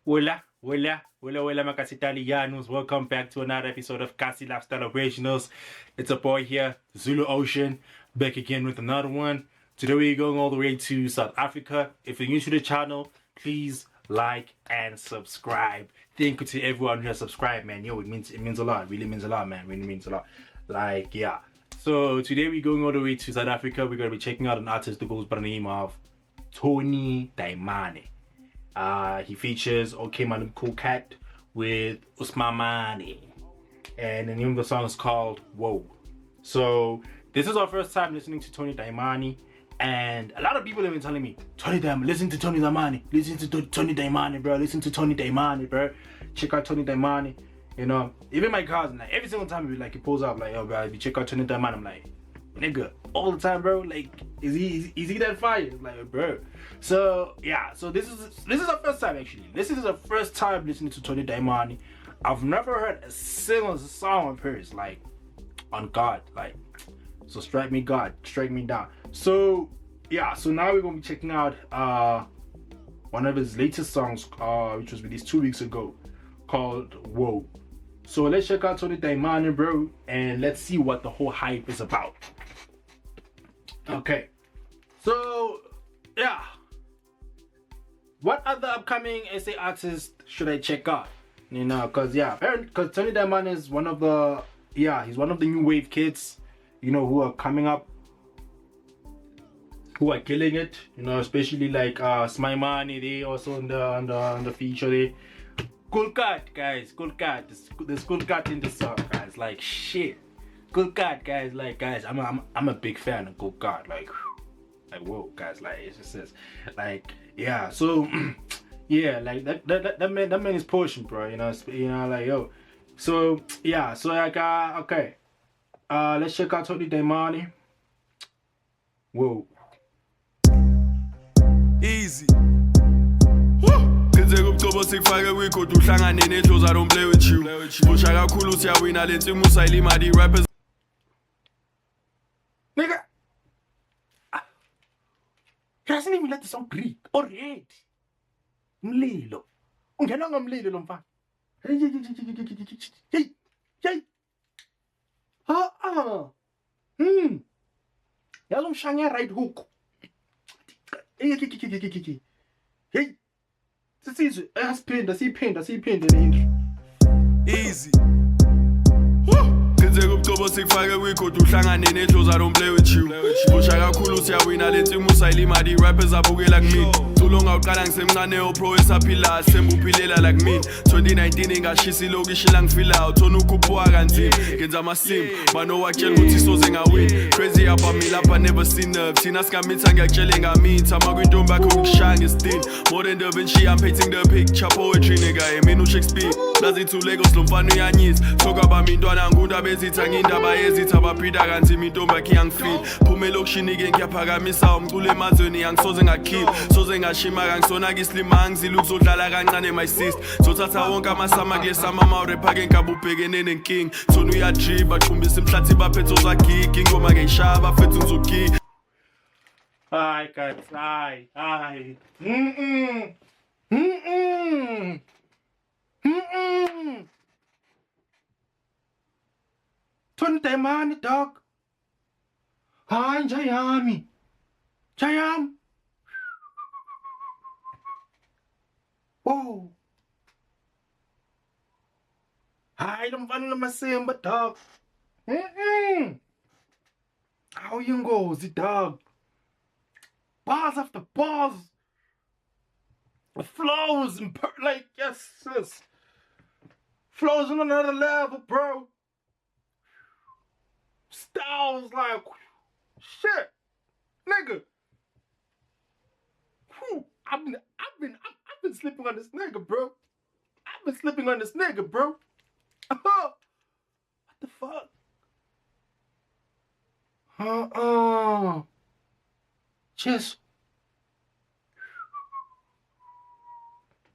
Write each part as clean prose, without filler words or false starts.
Hola, my Kasi Italianos. Welcome back to another episode of Kasi Lifestyle Originals. It's a boy here, Zulu Ocean, back again with another one. Today we're going all the way to South Africa. If you're new to the channel, please like and subscribe. Thank you to everyone who has subscribed, man. Yo, it means a lot. It really means a lot, man. Really means a lot. Like, yeah. So today we're going all the way to South Africa. We're gonna be checking out an artist that goes by the name of Tony Dayimane. He features Okmalumkoolkat with Usimamane, and the name of the song is called Woah. So this is our first time listening to Tony Dayimane, and a lot of people have been telling me, listen to Tony Dayimane, listen to Tony Dayimane, bro, listen to Tony Dayimane, bro, check out Tony Dayimane. You know, even my cousin, like every single time he pulls up, like, yo, bro, if you check out Tony Dayimane, I'm like, nigga, all the time, bro. Like, is he that fire? Like, bro. So yeah, so this is our first time actually. This is our first time listening to Tony Dayimane. I've never heard a single song of hers, like, on God, like, so strike me God, strike me down. So yeah, so now we're gonna be checking out one of his latest songs, which was released 2 weeks ago, called Woah. So let's check out Tony Dayimane, bro, and let's see what the whole hype is about. Okay, so yeah, what other upcoming SA artists should I check out? You know, because Tony Dayimane is one of the he's one of the new wave kids, you know, who are coming up, who are killing it. You know, especially like Smimani, they also on the feature there. Koolkat, guys, Koolkat. There's Koolkat in the song, guys. Like, shit. Koolkat, guys. Like, guys, I'm a big fan of Koolkat. Like, whoa, guys. Like, it just says, like, yeah. So, yeah, like that man is pushing, bro. You know, like, yo. So, yeah. So, like, okay. Let's check out Tony Dayimane. Whoa. Easy. Sikufake kwikhoda uhlangane nedlozi, I don't play with you. Pusha kakhulu siyawina lensi musayilima di rappers. Nigga, he hasn't even let the song breathe already. Mlilo. Ungena ngomlilo lo mfana. Hey. Yazo mshanya right hook. Hey. Asiphinda le intro. Easy. Sikufake kwikhoda uhlangane nedlozi, I don't play with you. Pusha kakhulu siyawina lensi musayilima di rappers abukela kumina. Tulonga uqala ngisemncane opro esaphila sembuphilela like mina. 2019 ingashisa ilokishi la ngifilayo, thona ukhuphuka kanzima. Ngenza amasim, mano wakutshela ukuthi soze ngawin. Crazy about me lapha, never seen nerve. Thina sikamitha ngiyakutshele ngamitha, makwintombi yakho ngishaya ngestin. More than Da Vinci, I'm painting the picture, poetry nigga, mina uShakespeare. Nazithi uLegos lo mfana uyanyisa. Talk about me ntwana ngundaba ezitha ngindaba yezitha abaphida kanzima, intombi yakhe iyangifeel. Phuma elokishini ke ngiyaphakamisa umculo emazweni, angisoze ngakill, soze ngashima kangisona kislima, angizila ukuzodlala kancane my sister. Zothatha wonke amasama kule sama mawrapper ke ngabe ubhekene nenking. Thona uyadriba baqhumbisa imhlathi baphethe ozagigi, ingoma ngeyishaya bafethu ngizogigi. Hi guys, hi. Tony Dayimane, dog. Hi, Jayam. Whoa. Hi, don't find my Simba, dog. How you go, the dog? Bars after bars. Flows and like, yes. Flows on another level, bro. Styles like, shit, nigga. I've been sleeping on this nigga, bro. What the fuck? Just.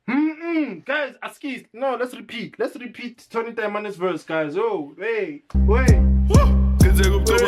Guys, Askis, no, let's repeat Tony Daymane's verse, guys. Oh, wait.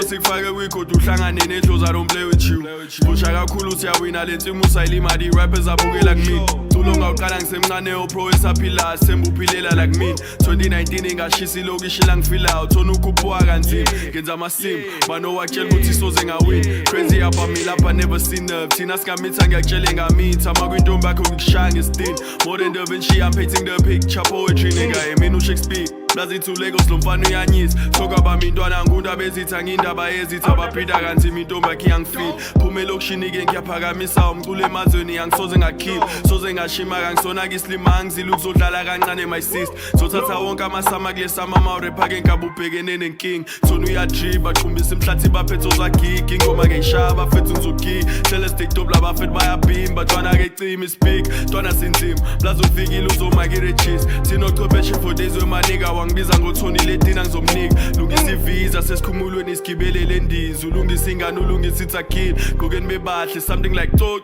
sikufake kwikhoda uhlangane nedlozi, I don't play with you. Pusha kakhulu siyawina lensi musayilima di rappers abukela kumina. Tulonga uqala ngisemncane opro esaphila sembuphilela like mina. 2019 ingashisa ilokishi la ngifila uthona ukhuphuka kanzima. Ngenza amasim banowatshela ukuthi soze ngawin. Crazy about me lapha never seen nerve. Thina singamitha ngiyakutshela ngamitha makwintombi yakho ngikushaya ngestin. More than Da Vinci I'm painting the picture poetry nigga emina uShakespeare. Blazi to Lagos lomfana uyanyisa. Talk about me ntwana ngundaba ezitha ngindaba ezitha abaphida kanzima intombi yakhe iyangifeel. Phuma elokishini ke ngiyaphakamisa umculo emazweni angisoze ngakhipha. Soze ngashima kangisona kislima ngizila ukuzodlala kancane my sister. Zothatha wonke amasama kulesama mawrapha ke ngabubhekene nenking. Thona uyadriba qumbisa imhlathi baphetho zagigi ingoma ke ishaya bafethu ngizogi. Hlele stick top labafethu bayabhimba ntwana ke cima ispeak. Ntwana sinzima blazi ufikile uzomake register. Thina ochwepheshe for days with my nigga ngibiza ngothoni letina ngizomnika lungisa ivisa sesikhumulweni isigibelele ndiza ulungisa ingane ulungisa ithakile gqokeni bebahle something like to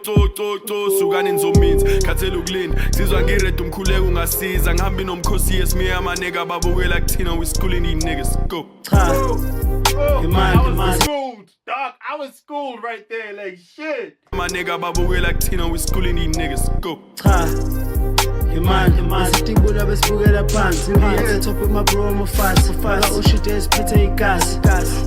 sukani nizomitha khathela ukulinda sizwa ngiredo umkhuleko ungasiza ngihambi nomkhosi yesimiya amaneka babukela kuthina we schooling these niggas go Dog, I was schooled right there, like shit. My nigga babukela kuthina we schooling these niggas go Man, sitibula besibukela phansi at the top of my bro I'm a fast faka ushite esiphethe igas.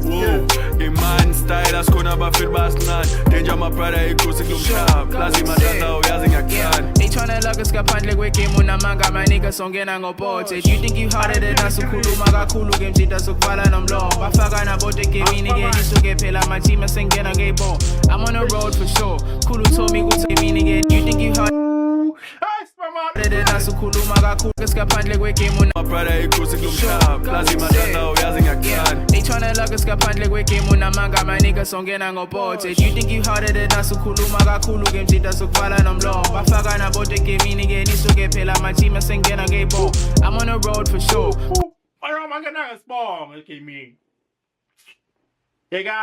Whoa, man style asikhona abafeli basinani danger my brother ikhosi kulomhlaba plazi matata uyazi ngiyakuthanda. They tryna lock us ngaphandle kwegame unamanga my nigga songena ngobote. You think you harder than us ukhuluma kakhulu ke mjita sokuvala nomlomo bafaka nabote gamini ke isuke phela my team asengena ngebo. I'm on the road for sure khulu told me ukuthi gamini ke you think you harder than us ukhuluma kakhulu ngaphandle kwegame brother ikhosi kulomhlaba plazi matata uyazi ngiyakuthanda. They tryna lock us ngaphandle kwegame unamanga my nigga songena ngobote. You think you harder than us ukhuluma kakhulu ke mjita sokuvala nomlomo bafaka nabote gamini ke isuke phela my team asengena ngebo. I'm on the road for sure. Ayun, man ganang spong. Okay, me. Yega,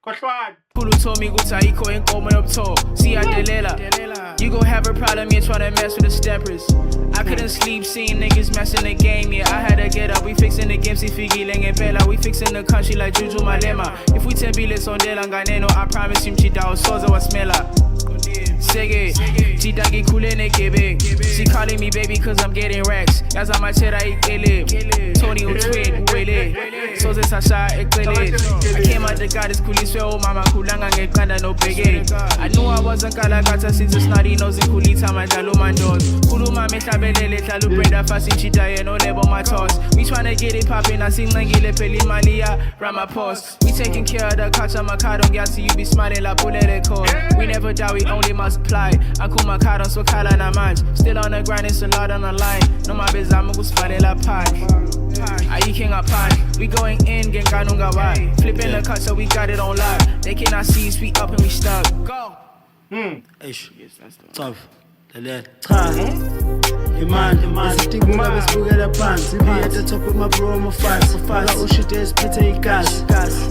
Koshwan. Kulu told me ukuthi ayikho inkomo yobuthongo siyadelela. You gon' have a problem here tryna mess with the steppers. I couldn't sleep seeing niggas messing the game, yeah. I had to get up, we fixing the game, sifikile ngempela. We fixing the country like Juju Malema. If we tembile sondela nganeno, I promise you mchita usoza wasmela. Sege, Jita ngikhule negebe. She calling me baby cause I'm getting racks. Yaza machera ikele. Tony utwin uwele. Soze sasha ekele. I came out the goddess kuliswe oh mama kulanga ngeqanda no bege. I knew I wasn't kalakata since the snotty nose kulitha mandalo mandos. Kuluma mehlabelele hlala ubrenda fast inchita yeno lebo my toss. We tryna get it poppin', I sing ngile peli malia Ramapos. We taking care of the culture makado ngiyasi you be smiling la bulele call. We never die, we only multiply. Akuma kado so kala na manje. Still on the grind, it's a lot on the line. No my bezama kuspalela pie. Are you king of pie? We going in, get kanunga why. Flipping the cut so we got it on live. They cannot see us, we up and we stuck. Go. Eish, top. Man, sitibula besibukela phansi at the top of my bro I'm a fast faka ushite esiphethe igas.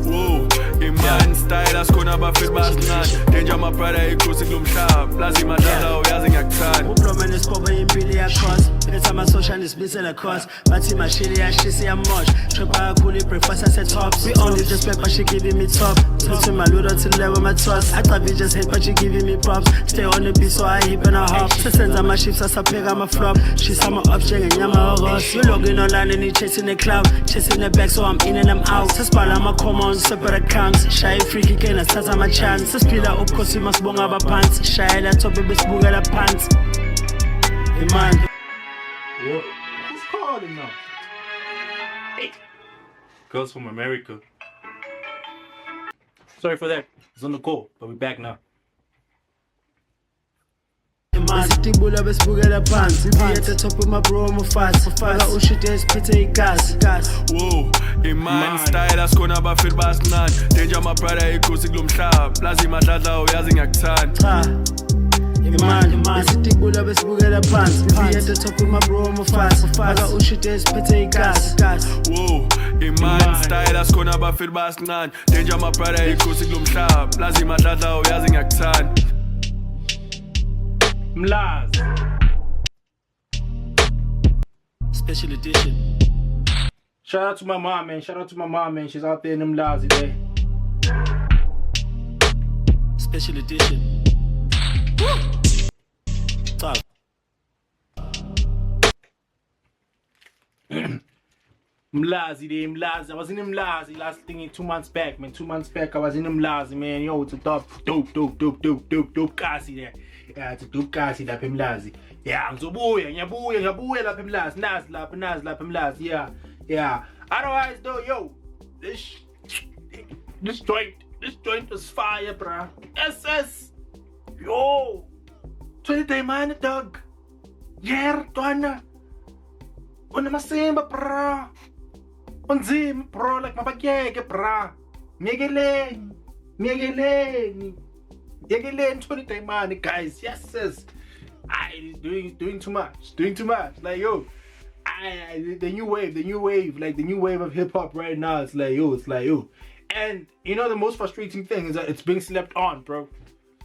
Whoa, man style asikhona abafeli basinani danger my brother ikhosi kulomhlaba plazi matata uyazi ngiyakuthanda. Ubloma nespoba impilo yakhosi letha amasosha nesibisela cost bathi mashili yashisa yamosha trap kakhulu ibreakfast asetops. We only just back but she giving me top to my ludo to level my toss. I thought we just hate but she giving me props. Stay on the beat so I hip and I hop. Sesenza my ships asapheka my flop. She saw my up ngenyama ogos. We logging online and he chasing the cloud, chasing the back so I'm in and I'm out. Sesibhala ama-comma on separate accounts. Shaya free ke nasithatha ama-chance. Sesiphila ubukhosi masibonga abaphansi. Shayela top besibukela phansi. Man. Yo, who's calling now? Hey. Girls from America. Sorry for that. It's on the call, but we're back now. Sitibula besibukela phansi at the top of my bro I'm a fast faka ushite esiphethe igas. Whoa, man style asikhona abafeli basinani danger my brother ikhosi kulomhlaba plazi matata uyazi ngiyakuthanda. Man, sitibula besibukela phansi at the top of my bro I'm a fast faka ushite esiphethe igas. Whoa, man style asikhona abafeli basinani danger my brother ikhosi kulomhlaba plazi matata uyazi ngiyakuthanda. Mlaz. Special edition. Shout out to my mom, man. Shout out to my mom, man. She's out there in them laws today. Special edition. Talk. Mlazi. I was in Mlazi last thing 2 months back, man. 2 months back, I was in Mlazi, man. Yo, it's a dope kasi there. Yeah, it's a dope kasi lapha Mlazi. Yeah, ngiyabuya lapha Mlazi. Nazi lapha Mlazi. Yeah. Otherwise though, yo, this joint was fire, bruh. SS. Yo. 20 Dayimane, dog. Yeah, Twana. Unamasimba, bruh. Unzima, bro, like mabagyeke, bruh. Miyekeleni 20 Dayimane, guys. Yes. He's doing too much. Like, yo, the new wave, like the new wave of hip hop right now. It's like yo. And you know the most frustrating thing is that it's being slept on, bro.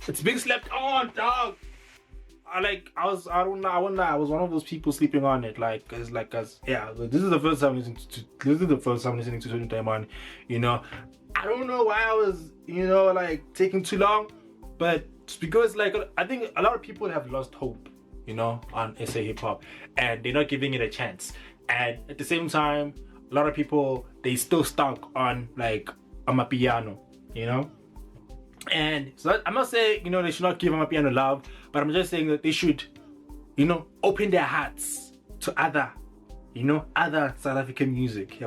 It's being slept on, dog. I won't lie, I was one of those people sleeping on it. This is the first time listening to 20 Dayimane. You know, I don't know why I was, taking too long, but it's because I think a lot of people have lost hope, on SA hip hop, and they're not giving it a chance. And at the same time, a lot of people, they still stuck on Amapiano, And so I'm not saying, they should not give Amapiano love, but I'm just saying that they should, open their hearts to other South African music.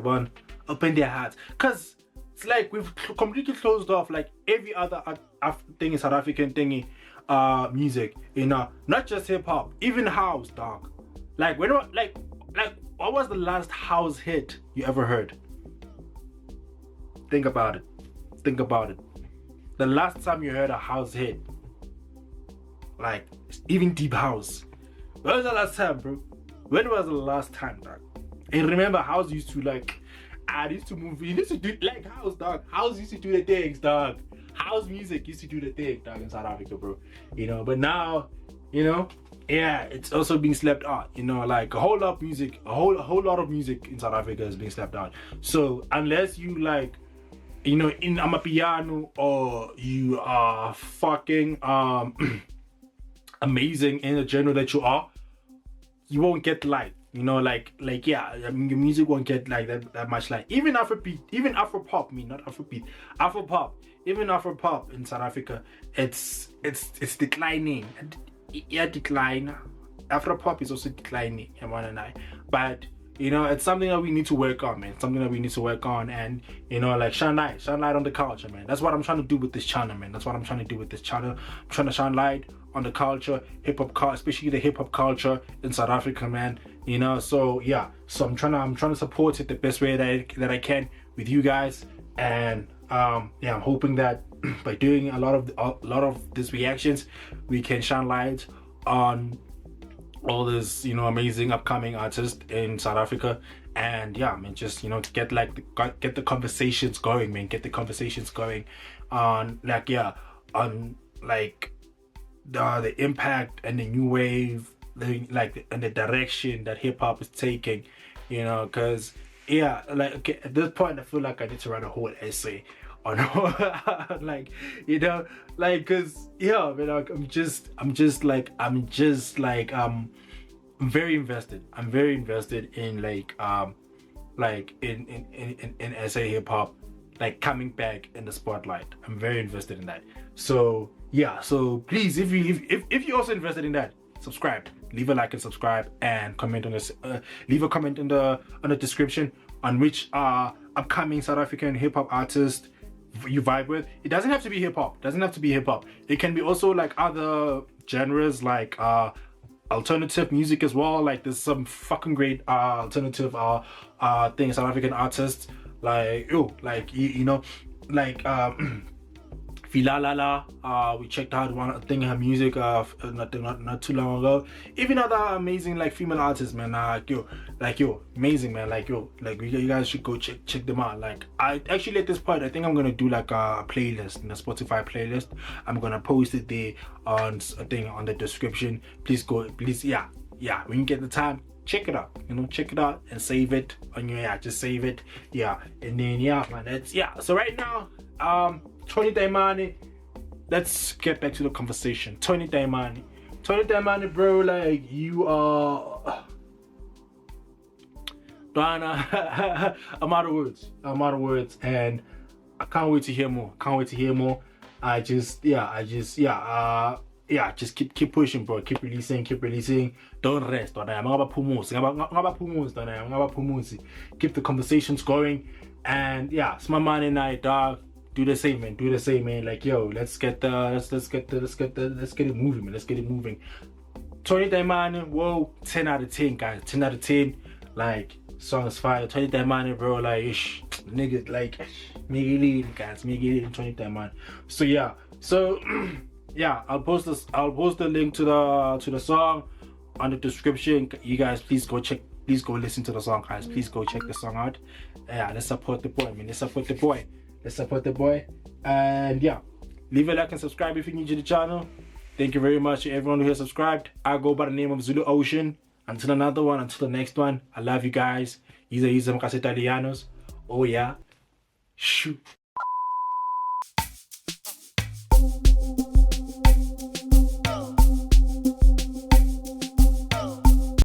Open their hearts. Because it's like we've completely closed off every other thing in South African thingy, music, not just hip hop, even house, dog. What was the last house hit you ever heard? Think about it. The last time you heard a house hit, even deep house, when was the last time, bro? When was the last time, dog? And remember, house used to move. You used to do house, dog. House used to do the things, dog. House music used to do the thing, dog, in South Africa, bro. But now, it's also being slept on. A whole lot of music, a whole lot of music in South Africa is being slept on. So unless you in Amapiano, or you are fucking amazing in the genre that you are, you won't get light. Your music won't get that much light. Even Afrobeat, even Afropop, even Afropop in South Africa, it's declining. Decline. Afropop is also declining, but it's something that we need to work on, man. And shine light on the culture, man. That's what I'm trying to do with this channel, man. I'm trying to shine light on the culture, hip hop culture, especially the hip hop culture in South Africa, man. So I'm trying to support it the best way that I can with you guys. And I'm hoping that by doing a lot of these reactions, we can shine light on all this amazing upcoming artists in South Africa. And just get the conversations going, man. Get the conversations going on the impact and the new wave, and the direction that hip hop is taking, because at this point I feel like I need to write a whole essay on because I'm very invested. I'm very invested in in SA hip hop coming back in the spotlight. I'm very invested in that. So please, if you're also invested in that, subscribe, leave a like and subscribe, and comment on this. Leave a comment in the description on which upcoming South African hip hop artist you vibe with. It doesn't have to be hip hop. It can be also other genres, alternative music as well. There's some fucking great alternative things, South African artists, Filalala, we checked out one thing, her music not too long ago. Even other amazing female artists, man. Amazing, man. You guys should go check them out. I actually, at this point, I think I'm gonna do a playlist, a Spotify playlist. I'm gonna post it there on the description. Please go, when you get the time, check it out. You know, check it out and save it on your just save it. Yeah, and then man, that's So right now, Tony Dayimane. Let's get back to the conversation. Tony Dayimane, bro, like you are. Donna, I'm out of words, and I can't wait to hear more. Just keep pushing, bro. Keep releasing. Don't rest. Keep the conversations going, and it's my man and I, dog. Do the same, man. Like, yo, let's get it moving, man. Let's get it moving. Tony Dayimane, whoa, 10 out of 10, guys. 10 out of 10. Like, song is fire. Tony Dayimane, bro, like, niggas, like, make it lead, guys. Make it lead, Tony Dayimane. So I'll post the link to the song on the description. You guys, please go listen to the song, guys. Please go check the song out. Let's support the boy, man. Let's support the boy. And leave a like and subscribe if you're new to the channel. Thank you very much to everyone who has subscribed. I go by the name of Zulu Ocean. Until the next one, I love you guys. These are Italianos. Oh yeah. Shoot.